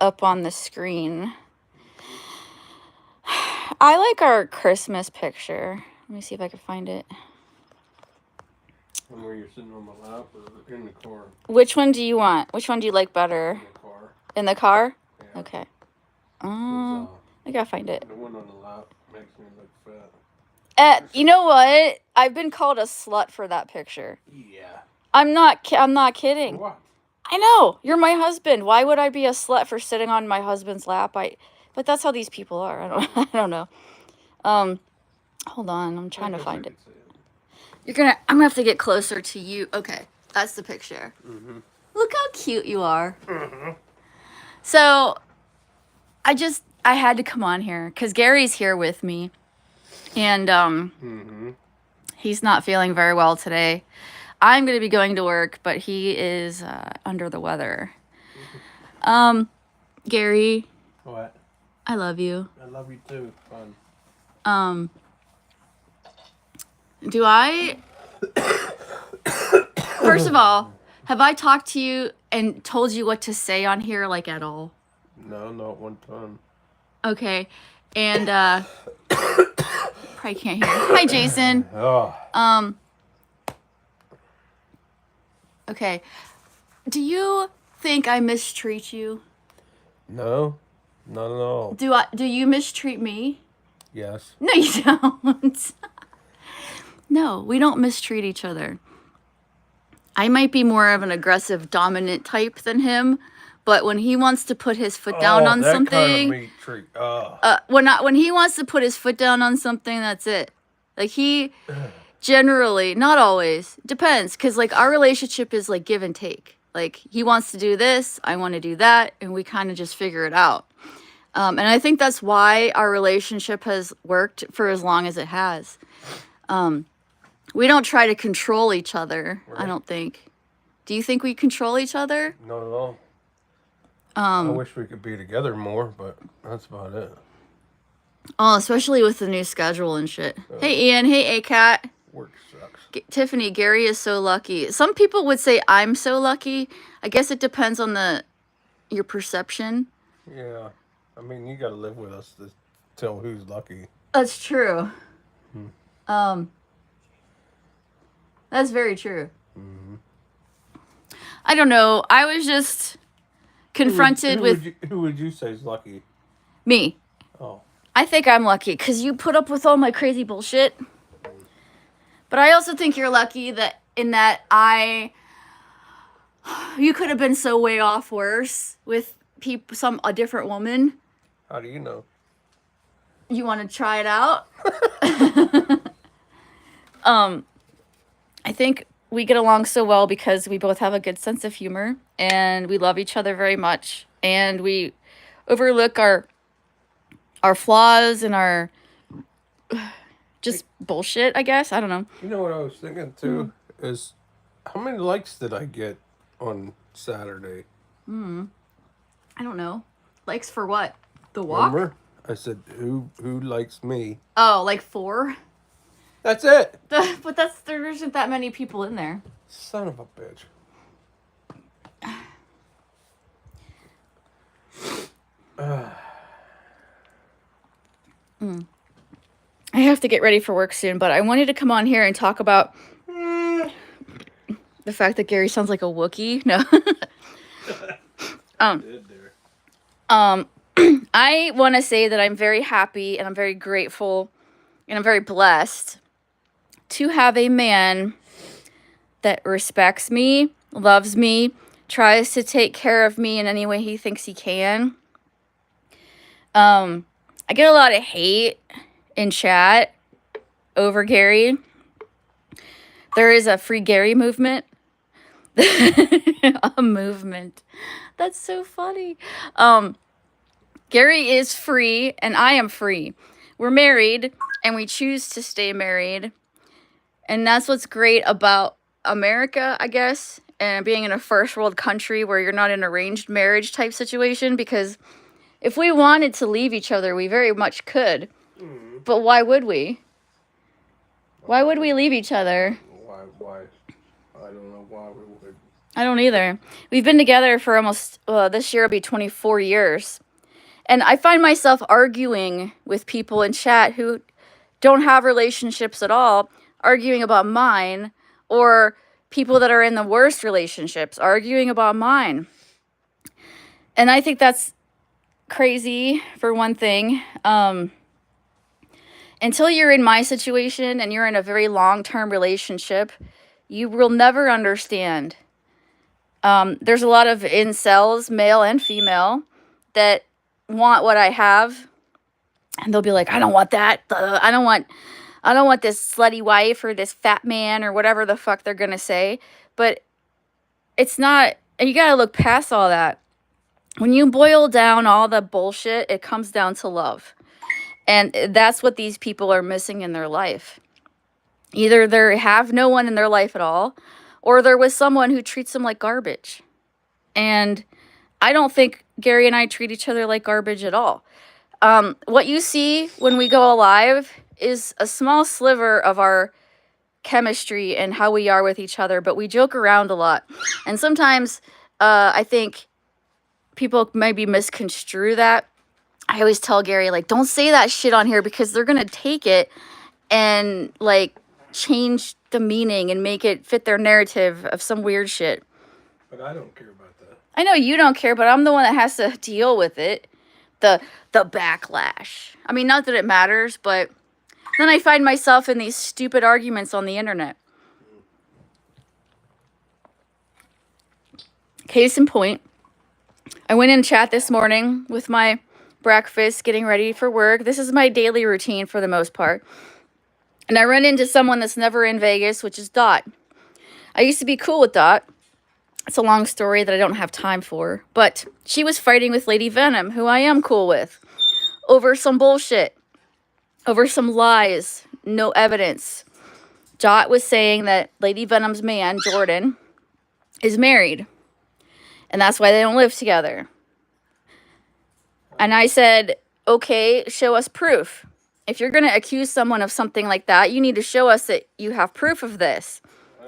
up on the screen. I like our Christmas picture. Let me see if I can find it. And where you're sitting on my lap or in the car? Which one do you want? Which one do you like better? In the car. In the car? Yeah. Okay. I gotta find it. The one on the lap makes me look fat. You know what? I've been called a slut for that picture. Yeah. I'm not kidding. What? I know. You're my husband. Why would I be a slut for sitting on my husband's lap? But that's how these people are. I don't know. Hold on. I'm trying to find it. I'm gonna have to get closer to you. Okay. That's the picture. Mm-hmm. Look how cute you are. Mm-hmm. So, I had to come on here because Gary's here with me. And, he's not feeling very well today. I'm going to be going to work, but he is under the weather. Gary. What? I love you. I love you too. Fun. Do I... First of all, have I talked to you and told you what to say on here, like, at all? No, not one time. Okay. And, probably can't hear. Hi, Jason. Oh. Okay. Do you think I mistreat you? No, not at all. Do you mistreat me? Yes. No, you don't. No, we don't mistreat each other. I might be more of an aggressive, dominant type than him, but when he wants to put his foot down on that something, kind of meat treat. when he wants to put his foot down on something, that's it. Like he generally, not always, depends, because like our relationship is like give and take. Like he wants to do this, I want to do that, and we kind of just figure it out. And I think that's why our relationship has worked for as long as it has. We don't try to control each other, right. I don't think. Do you think we control each other? Not at all. I wish we could be together more, but that's about it. Oh, especially with the new schedule and shit. Hey, Ian. Hey, A-Cat. Work sucks. Tiffany, Gary is so lucky. Some people would say I'm so lucky. I guess it depends on your perception. Yeah. I mean, you got to live with us to tell who's lucky. That's true. That's very true. Mm-hmm. I don't know. I was just confronted with... Who would you say is lucky? Me. Oh. I think I'm lucky because you put up with all my crazy bullshit. But I also think you're lucky that you could have been so way off worse with a different woman. How do you know? You want to try it out? I think we get along so well because we both have a good sense of humor and we love each other very much, and we overlook our flaws and our just bullshit, I guess. I don't know. You know what I was thinking too is how many likes did I get on Saturday? I don't know. Likes for what? The walk? Remember? I said who likes me? Oh, like 4? That's it. But there isn't that many people in there. Son of a bitch. I have to get ready for work soon, but I wanted to come on here and talk about the fact that Gary sounds like a Wookiee. No. I want to say that I'm very happy and I'm very grateful and I'm very blessed to have a man that respects me, loves me, tries to take care of me in any way he thinks he can. I get a lot of hate in chat over Gary. There is a Free Gary movement. A movement. That's so funny. Gary is free and I am free. We're married and we choose to stay married. And that's what's great about America, I guess, and being in a first world country where you're not in an arranged marriage type situation, because if we wanted to leave each other, we very much could. But why would we? Why would we leave each other? Why? I don't know why we would. I don't either. We've been together for almost, this year will be 24 years. And I find myself arguing with people in chat who don't have relationships at all, arguing about mine, or people that are in the worst relationships arguing about mine. And I think that's crazy, for one thing. Until you're in my situation and you're in a very long-term relationship, you will never understand. There's a lot of incels, male and female, that want what I have, and they'll be like, I don't want that. I don't want this slutty wife or this fat man or whatever the fuck they're gonna say. But it's not, and you gotta look past all that. When you boil down all the bullshit, it comes down to love. And that's what these people are missing in their life. Either they have no one in their life at all, or they're with someone who treats them like garbage. And I don't think Gary and I treat each other like garbage at all. What you see when we go live is a small sliver of our chemistry and how we are with each other, but we joke around a lot. And sometimes I think people maybe misconstrue that. I always tell Gary, like, don't say that shit on here because they're going to take it and, like, change the meaning and make it fit their narrative of some weird shit. But I don't care about that. I know you don't care, but I'm the one that has to deal with it. The backlash. I mean, not that it matters, but then I find myself in these stupid arguments on the internet. Case in point, I went in chat this morning with my breakfast, getting ready for work. This is my daily routine for the most part. And I run into someone that's never in Vegas, which is Dot. I used to be cool with Dot. It's a long story that I don't have time for. But she was fighting with Lady Venom, who I am cool with, over some bullshit, over some lies, no evidence. Dot was saying that Lady Venom's man, Jordan, is married. And that's why they don't live together. And I said, okay, show us proof. If you're going to accuse someone of something like that, you need to show us that you have proof of this.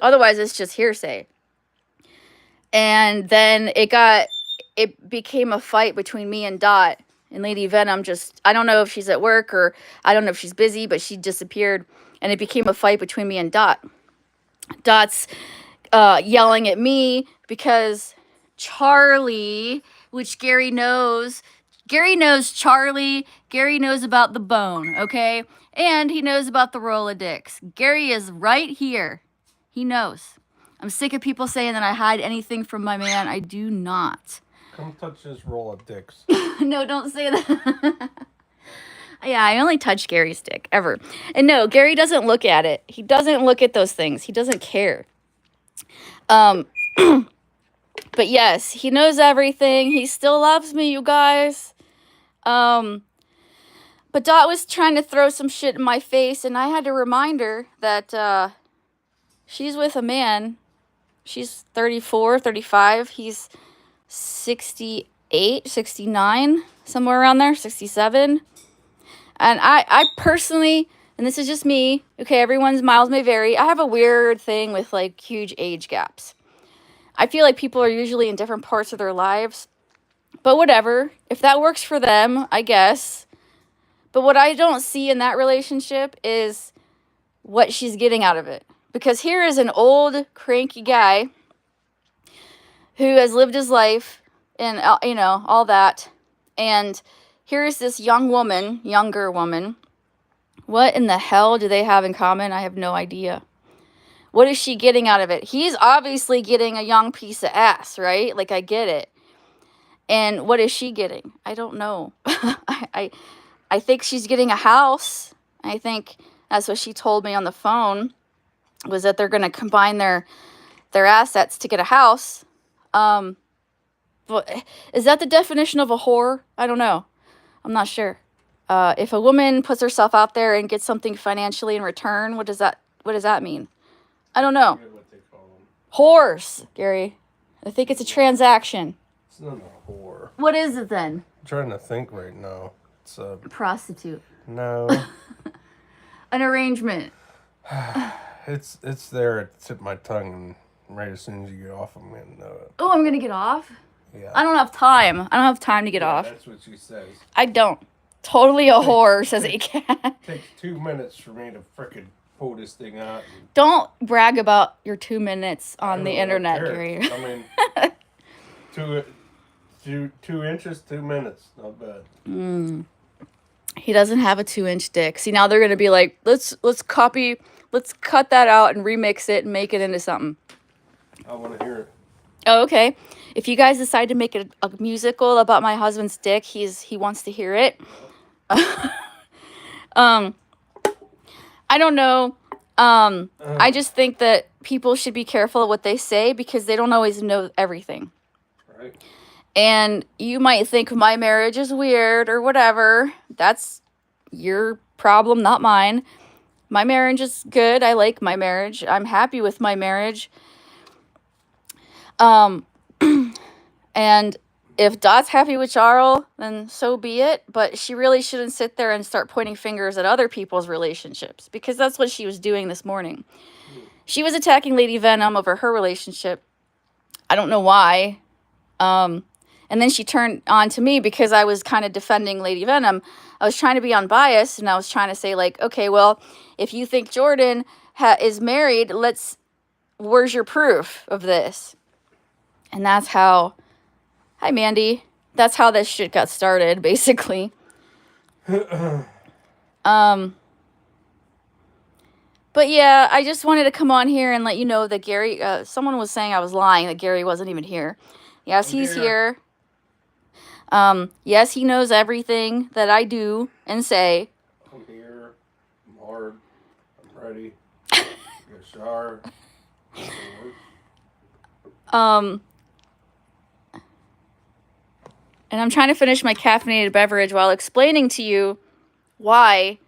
Otherwise, it's just hearsay. And then it became a fight between me and Dot. And Lady Venom I don't know if she's at work or I don't know if she's busy, but she disappeared. And it became a fight between me and Dot. Dot's yelling at me because Charlie, which Gary knows Charlie. Gary knows about the bone, okay? And he knows about the Rolodex. Gary is right here. He knows. I'm sick of people saying that I hide anything from my man. I do not. Come touch this roll of dicks. No, don't say that. Yeah, I only touch Gary's dick, ever. And no, Gary doesn't look at it. He doesn't look at those things. He doesn't care. But yes, he knows everything. He still loves me, you guys. But Dot was trying to throw some shit in my face, and I had to remind her that she's with a man. She's 34, 35. He's 68, 69, somewhere around there, 67. And I personally, and this is just me, okay, everyone's miles may vary. I have a weird thing with, like, huge age gaps. I feel like people are usually in different parts of their lives. But whatever. If that works for them, I guess. But what I don't see in that relationship is what she's getting out of it. Because here is an old, cranky guy who has lived his life and, all that. And here is this younger woman. What in the hell do they have in common? I have no idea. What is she getting out of it? He's obviously getting a young piece of ass, right? Like, I get it. And what is she getting? I don't know. I think she's getting a house. I think that's what she told me on the phone, was that they're going to combine their assets to get a house. But is that the definition of a whore? I don't know. I'm not sure. If a woman puts herself out there and gets something financially in return, what does that mean? I don't know. What they call them. Whores, Gary. I think it's a transaction. It's not a whore. What is it then? I'm trying to think right now. It's a prostitute. No. An arrangement. It's there at the tip of my tongue, and right as soon as you get off, I'm gonna know it. Oh, I'm gonna get off. Yeah. I don't have time. I don't have time to get Yeah, off. That's what she says. I don't. Totally a whore, says ACAT. Takes 2 minutes for me to frickin' pull this thing out. Don't brag about your 2 minutes on the I don't internet, care. Gary. I mean, two inches, 2 minutes, not bad. He doesn't have a 2-inch dick. See, now they're gonna be like, let's cut that out and remix it and make it into something. I want to hear it. Oh, okay. If you guys decide to make a musical about my husband's dick, he wants to hear it. I don't know. I just think that people should be careful of what they say because they don't always know everything. Right. And you might think my marriage is weird or whatever. That's your problem, not mine. My marriage is good. I like my marriage. I'm happy with my marriage. And if Dot's happy with Jarl, then so be it. But she really shouldn't sit there and start pointing fingers at other people's relationships because that's what she was doing this morning. She was attacking Lady Venom over her relationship. I don't know why. And then she turned on to me because I was kind of defending Lady Venom. I was trying to be unbiased, and I was trying to say, like, okay, well, if you think Jordan is married, where's your proof of this? And that's how, hi, Mandy. That's how this shit got started, basically. But yeah, I just wanted to come on here and let you know that Gary, someone was saying I was lying, that Gary wasn't even here. Yes, he's here. Yes, he knows everything that I do and say. I'm here. I'm hard. I'm ready. Get a shower. And I'm trying to finish my caffeinated beverage while explaining to you why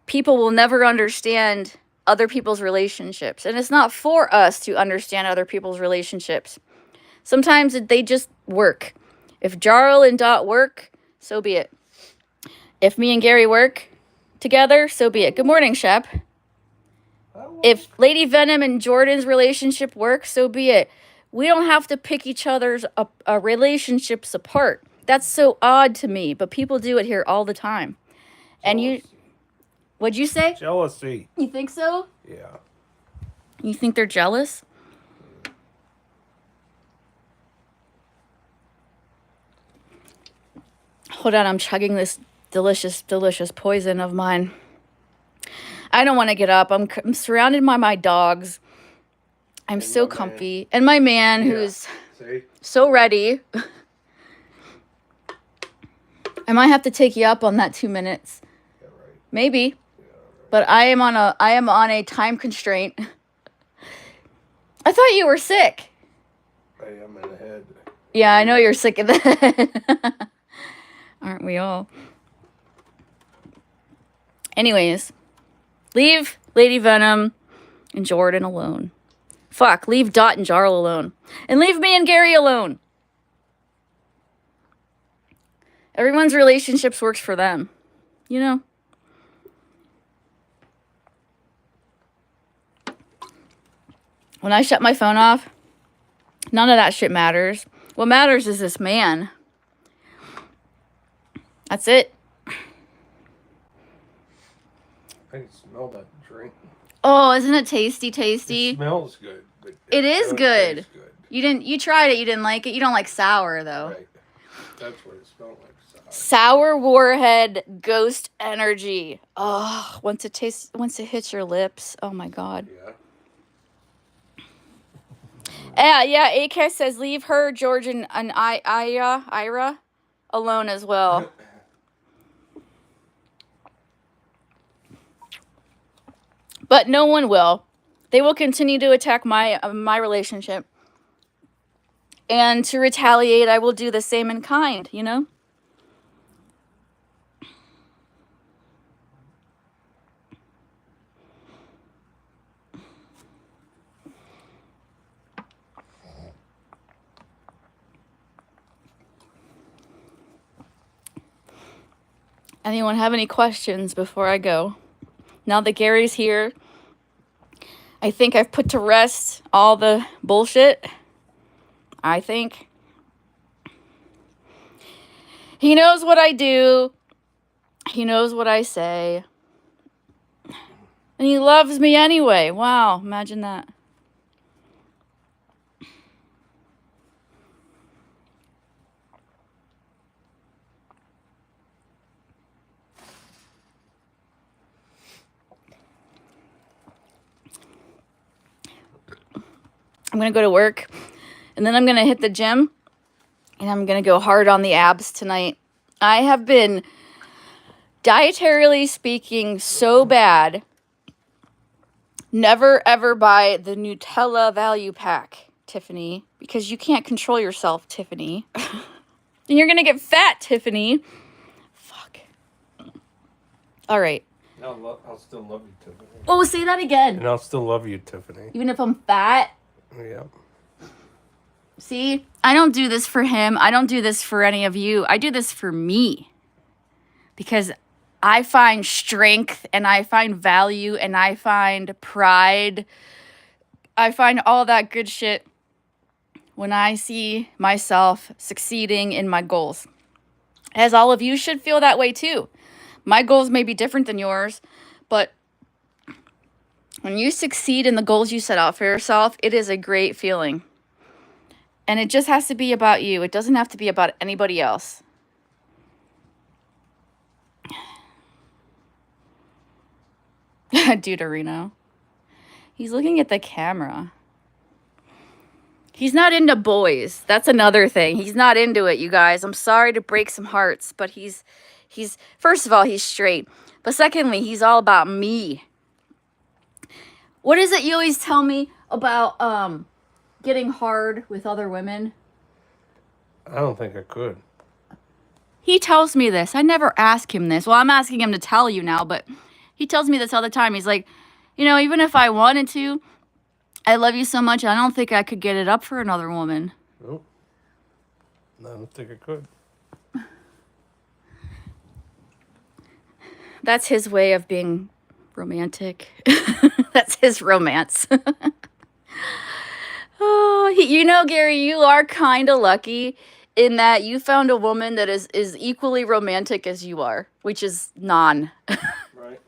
people will never understand other people's relationships. And it's not for us to understand other people's relationships. Sometimes they just work. If Jarl and Dot work, so be it. If me and Gary work together, so be it. Good morning, Shep. If Lady Venom and Jordan's relationship works, so be it. We don't have to pick each other's relationships apart. That's so odd to me, but people do it here all the time. And what'd you say? Jealousy. You think so? Yeah. You think they're jealous? Hold on, I'm chugging this delicious, delicious poison of mine. I don't want to get up. I'm surrounded by my dogs. I'm so comfy. And my man, who's so ready. I might have to take you up on that 2 minutes. Yeah, right. Maybe. Yeah, right. But I am on a time constraint. I thought you were sick. I am in the head. Yeah, I know you're sick of that. Aren't we all? Anyways, leave Lady Venom and Jordan alone. Fuck, leave Dot and Jarl alone. And leave me and Gary alone. Everyone's relationships works for them. You know? When I shut my phone off, none of that shit matters. What matters is this man. That's it. I can smell that drink. Oh, isn't it tasty? It smells good. But It is good. tastes good. You tried it, you didn't like it. You don't like sour though. Right. That's what it smelled like. Sour Warhead Ghost Energy. Oh, once it hits your lips. Oh my god. Yeah. Yeah, AK says leave her, George, and Ira alone as well. But no one will. They will continue to attack my relationship. And to retaliate, I will do the same in kind, you know? Anyone have any questions before I go? Now that Gary's here, I think I've put to rest all the bullshit. I think. He knows what I do. He knows what I say. And he loves me anyway. Wow, imagine that. I'm going to go to work, and then I'm going to hit the gym, and I'm going to go hard on the abs tonight. I have been, dietarily speaking, so bad. Never ever buy the Nutella value pack, Tiffany, because you can't control yourself, Tiffany. And you're going to get fat, Tiffany. Fuck. All right. I'll still love you, Tiffany. Oh, say that again. And I'll still love you, Tiffany. Even if I'm fat. Yeah. See, I don't do this for him. I don't do this for any of you. I do this for me. Because I find strength and I find value and I find pride. I find all that good shit when I see myself succeeding in my goals. As all of you should feel that way too. My goals may be different than yours, but when you succeed in the goals you set out for yourself, it is a great feeling. And it just has to be about you. It doesn't have to be about anybody else. Deuterino. He's looking at the camera. He's not into boys. That's another thing. He's not into it, you guys. I'm sorry to break some hearts, but he's first of all, he's straight. But secondly, he's all about me. What is it you always tell me about getting hard with other women? I don't think I could. He tells me this. I never ask him this. Well, I'm asking him to tell you now, but he tells me this all the time. He's like, you know, even if I wanted to, I love you so much, I don't think I could get it up for another woman. Nope. I don't think I could. That's his way of being romantic. That's his romance. Oh, you know, Gary, you are kind of lucky in that you found a woman that is equally romantic as you are, which is non. Right.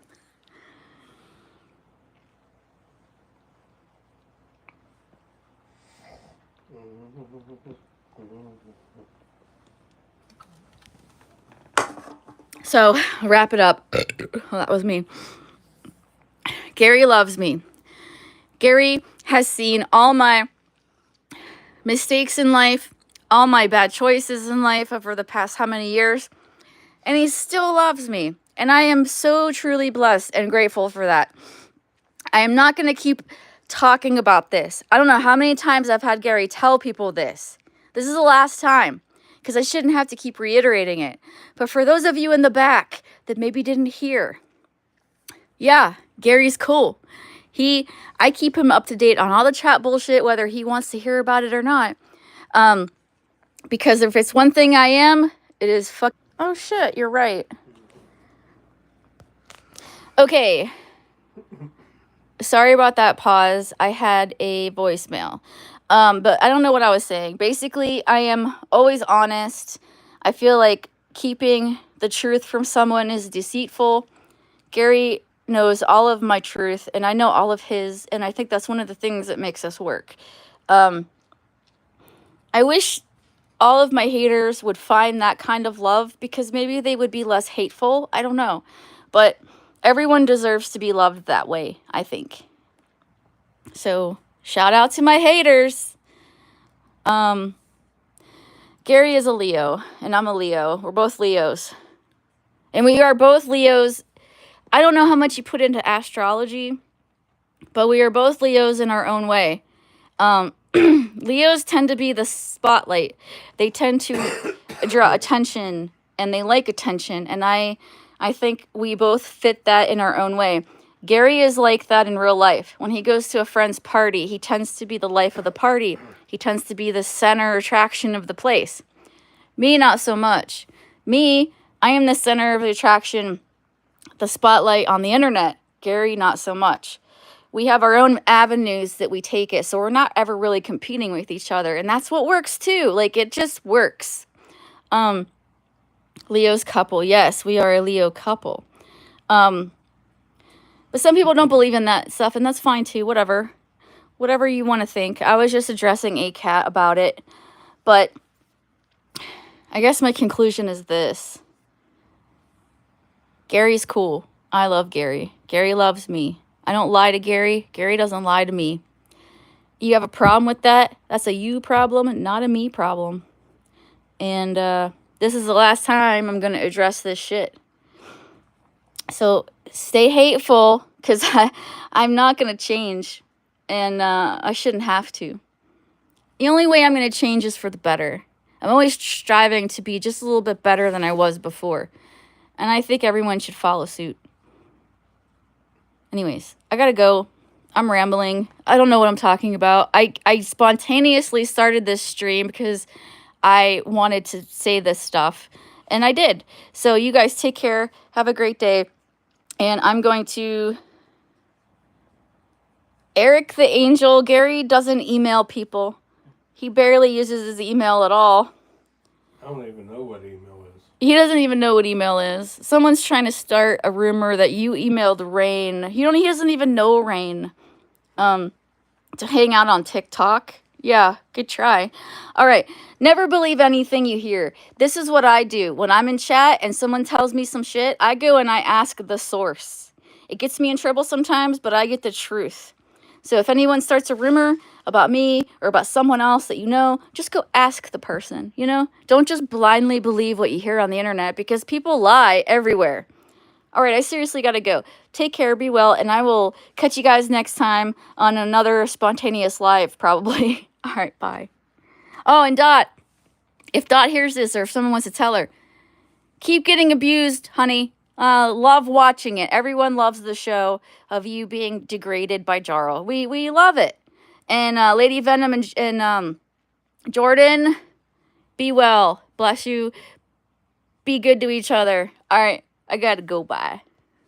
So, wrap it up. Well, that was me. Gary loves me. Gary has seen all my mistakes in life, all my bad choices in life over the past how many years, and he still loves me. And I am so truly blessed and grateful for that. I am not going to keep talking about this. I don't know how many times I've had Gary tell people this. This is the last time, because I shouldn't have to keep reiterating it. But for those of you in the back that maybe didn't hear, yeah, Gary's cool. I keep him up to date on all the chat bullshit, whether he wants to hear about it or not. Because if it's one thing I am, it is fuck. Oh shit, you're right. Okay. Sorry about that pause. I had a voicemail. But I don't know what I was saying. Basically, I am always honest. I feel like keeping the truth from someone is deceitful. Gary knows all of my truth, and I know all of his, and I think that's one of the things that makes us work. I wish all of my haters would find that kind of love, because maybe they would be less hateful. I don't know. But everyone deserves to be loved that way, I think. So, shout out to my haters. Gary is a Leo, and I'm a Leo. We're both Leos. And we are both Leos. I don't know how much you put into astrology, but we are both Leos in our own way. Leos tend to be the spotlight. They tend to draw attention, and they like attention. And I think we both fit that in our own way. Gary is like that in real life. When he goes to a friend's party, he tends to be the life of the party. He tends to be the center attraction of the place. Me, not so much. Me, I am the center of the attraction, the spotlight on the internet. Gary, not so much. we have our own avenues that we take it. So we're not ever really competing with each other. And that's what works too. Like, it just works. Leo's couple. Yes, we are a Leo couple. But some people don't believe in that stuff, and that's fine too. Whatever you want to think. I was just addressing a cat about it. But I guess my conclusion is this. Gary's cool. I love Gary. Gary loves me. I don't lie to Gary. Gary doesn't lie to me. You have a problem with that? That's a you problem, not a me problem. And this is the last time I'm going to address this shit. So stay hateful, because I'm not going to change. And I shouldn't have to. The only way I'm going to change is for the better. I'm always striving to be just a little bit better than I was before. And I think everyone should follow suit. Anyways, I gotta go. I'm rambling. I don't know what I'm talking about. I spontaneously started this stream because I wanted to say this stuff. And I did. So you guys take care. Have a great day. And I'm going to... Eric the Angel. Gary doesn't email people. He barely uses his email at all. I don't even know what email is. He doesn't even know what email is. Someone's trying to start a rumor that you emailed Rain. He doesn't even know Rain. To hang out on TikTok. Yeah, good try. All right. Never believe anything you hear. This is what I do. When I'm in chat and someone tells me some shit, I go and I ask the source. It gets me in trouble sometimes, but I get the truth. So if anyone starts a rumor about me or about someone else that you know, just go ask the person, you know? Don't just blindly believe what you hear on the internet, because people lie everywhere. All right, I seriously got to go. Take care, be well, and I will catch you guys next time on another spontaneous live, probably. All right, bye. Oh, and Dot, if Dot hears this or if someone wants to tell her, keep getting abused, honey. Love watching it. Everyone loves the show of you being degraded by Jarl. We love it. And Lady Venom and Jordan, be well. Bless you. Be good to each other. All right, I gotta go. Bye.